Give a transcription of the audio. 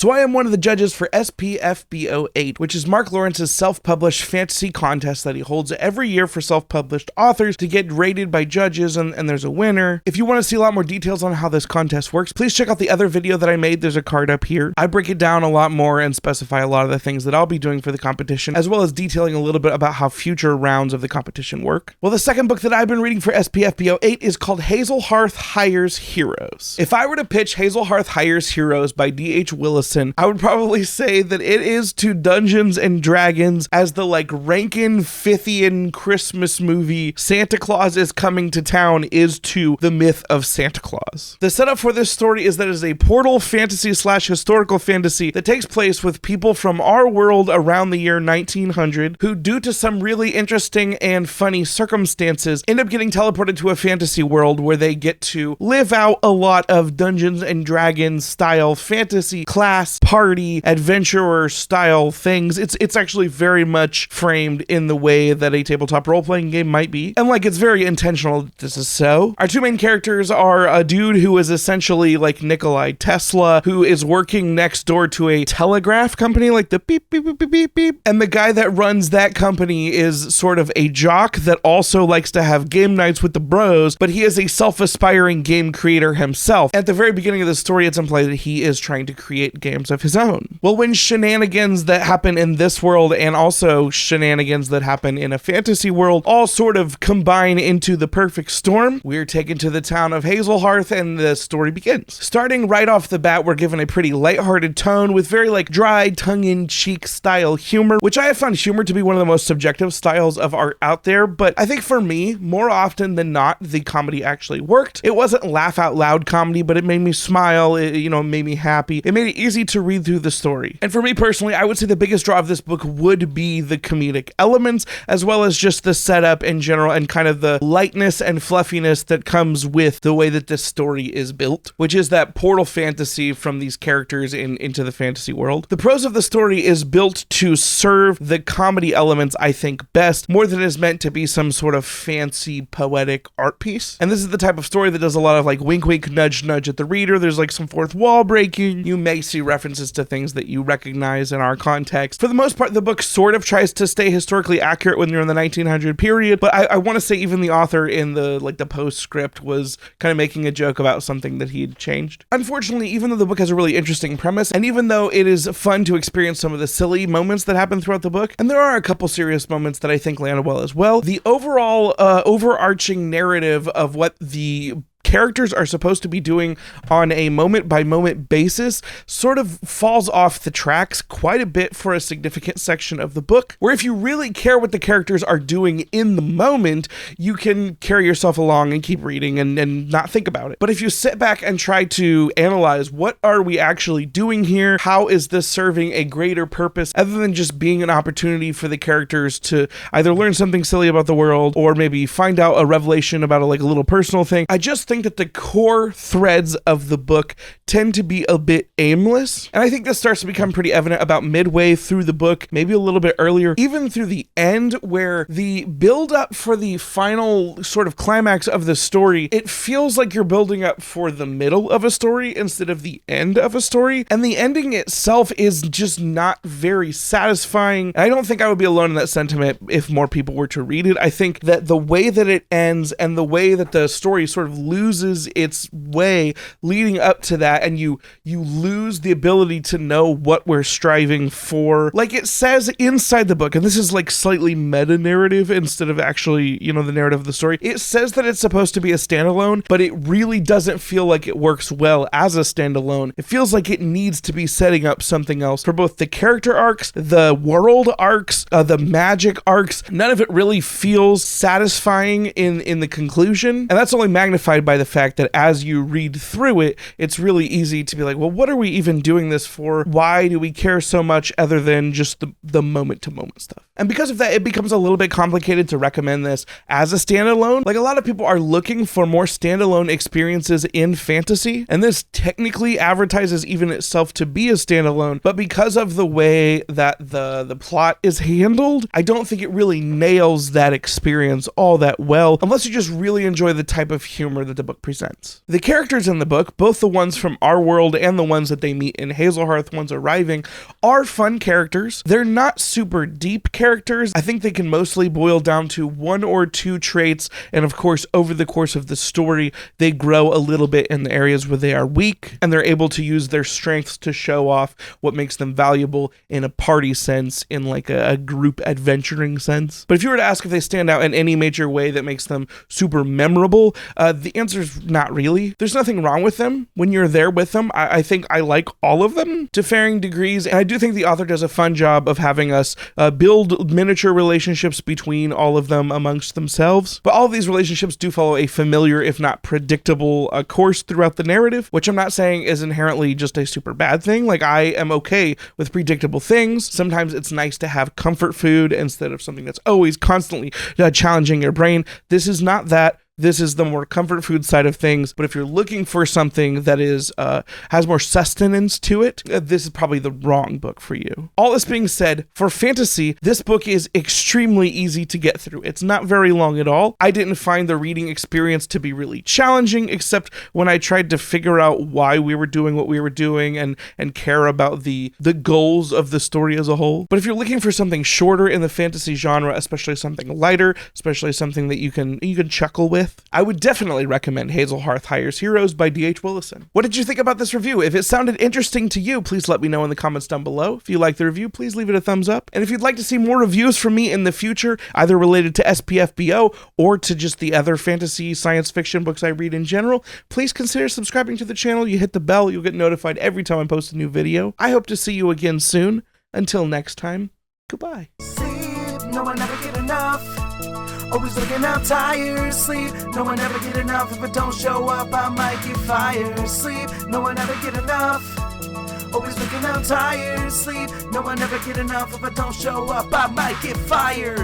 So I am one of the judges for SPFBO 8, which is Mark Lawrence's self-published fantasy contest that he holds every year for self-published authors to get rated by judges, and there's a winner. If you want to see a lot more details on how this contest works, please check out the other video that I made. There's a card up here. I break it down a lot more and specify a lot of the things that I'll be doing for the competition, as well as detailing a little bit about how future rounds of the competition work. Well, the second book that I've been reading for SPFBO 8 is called Hazelhearth Hires Heroes. If I were to pitch Hazelhearth Hires Heroes by D.H. Willison, I would probably say that it is to Dungeons and Dragons as the Rankin Fithian Christmas movie Santa Claus is Coming to Town is to the myth of Santa Claus. The setup for this story is that it is a portal fantasy / historical fantasy that takes place with people from our world around the year 1900 who, due to some really interesting and funny circumstances, end up getting teleported to a fantasy world where they get to live out a lot of Dungeons and Dragons style fantasy class party adventurer style things. It's actually very much framed in the way that a tabletop role-playing game might be, and it's very intentional that this is so. Our two main characters are a dude who is essentially like Nikolai Tesla, who is working next door to a telegraph company, like the beep beep beep beep beep beep, and the guy that runs that company is sort of a jock that also likes to have game nights with the bros, but he is a self-aspiring game creator himself. At the very beginning of the story, it's implied that he is trying to create games of his own. Well, when shenanigans that happen in this world and also shenanigans that happen in a fantasy world all sort of combine into the perfect storm, we're taken to the town of Hazelhearth and the story begins. Starting right off the bat, we're given a pretty lighthearted tone with very dry, tongue-in-cheek style humor, which I have found humor to be one of the most subjective styles of art out there, but I think for me, more often than not, the comedy actually worked. It wasn't laugh out loud comedy, but it made me smile, it made me happy. It made it easy to read through the story. And for me personally, I would say the biggest draw of this book would be the comedic elements, as well as just the setup in general and kind of the lightness and fluffiness that comes with the way that this story is built, which is that portal fantasy from these characters into the fantasy world. The prose of the story is built to serve the comedy elements, I think, best, more than is meant to be some sort of fancy poetic art piece. And this is the type of story that does a lot of wink wink nudge nudge at the reader. There's some fourth wall breaking. You may see references to things that you recognize in our context. For the most part, the book sort of tries to stay historically accurate when you're in the 1900 period, but I want to say even the author in the postscript was kind of making a joke about something that he had changed. Unfortunately, even though the book has a really interesting premise, and even though it is fun to experience some of the silly moments that happen throughout the book, and there are a couple serious moments that I think land well as well, the overall overarching narrative of what the characters are supposed to be doing on a moment-by-moment basis sort of falls off the tracks quite a bit for a significant section of the book, where if you really care what the characters are doing in the moment, you can carry yourself along and keep reading and not think about it. But if you sit back and try to analyze what are we actually doing here, how is this serving a greater purpose other than just being an opportunity for the characters to either learn something silly about the world or maybe find out a revelation about a little personal thing, I just think that the core threads of the book tend to be a bit aimless. And I think this starts to become pretty evident about midway through the book, maybe a little bit earlier, even through the end, where the build up for the final sort of climax of the story, it feels like you're building up for the middle of a story instead of the end of a story. And the ending itself is just not very satisfying. And I don't think I would be alone in that sentiment if more people were to read it. I think that the way that it ends and the way that the story sort of loses its way leading up to that, and you lose the ability to know what we're striving for. Like it says inside the book, and this is slightly meta-narrative instead of actually, the narrative of the story. It says that it's supposed to be a standalone, but it really doesn't feel like it works well as a standalone. It feels like it needs to be setting up something else for both the character arcs, the world arcs, the magic arcs. None of it really feels satisfying in the conclusion, and that's only magnified by the fact that as you read through it, it's really easy to be like, well, what are we even doing this for? Why do we care so much other than just the moment-to-moment stuff? And because of that, it becomes a little bit complicated to recommend this as a standalone. Like, a lot of people are looking for more standalone experiences in fantasy, and this technically advertises even itself to be a standalone, but because of the way that the plot is handled, I don't think it really nails that experience all that well, unless you just really enjoy the type of humor that the book presents. The characters in the book, both the ones from our world and the ones that they meet in Hazelhearth once arriving, are fun characters. They're not super deep characters. I think they can mostly boil down to one or two traits, and of course, over the course of the story, they grow a little bit in the areas where they are weak, and they're able to use their strengths to show off what makes them valuable in a party sense, in like a group adventuring sense. But if you were to ask if they stand out in any major way that makes them super memorable, the answer is not really. There's nothing wrong with them when you're there with them. I think I like all of them to varying degrees, and I do think the author does a fun job of having us build miniature relationships between all of them amongst themselves. But all of these relationships do follow a familiar, if not predictable, course throughout the narrative, which I'm not saying is inherently just a super bad thing. Like, I am okay with predictable things. Sometimes it's nice to have comfort food instead of something that's always constantly challenging your brain. This is not that. This is the more comfort food side of things, but if you're looking for something that is has more sustenance to it, this is probably the wrong book for you. All this being said, for fantasy, this book is extremely easy to get through. It's not very long at all. I didn't find the reading experience to be really challenging, except when I tried to figure out why we were doing what we were doing and care about the goals of the story as a whole. But if you're looking for something shorter in the fantasy genre, especially something lighter, especially something that you can chuckle with, I would definitely recommend Hazelhearth Hires Heroes by D.H. Willison. What did you think about this review? If it sounded interesting to you, please let me know in the comments down below. If you like the review, please leave it a thumbs up. And if you'd like to see more reviews from me in the future, either related to SPFBO or to just the other fantasy science fiction books I read in general, please consider subscribing to the channel. You hit the bell, you'll get notified every time I post a new video. I hope to see you again soon. Until next time, goodbye. Sleep, no one ever get enough. Always looking out tired. Sleep, no one ever get enough. If I don't show up, I might get fired. Sleep, no one ever get enough. Always looking out tired. Sleep, no one ever get enough. If I don't show up, I might get fired.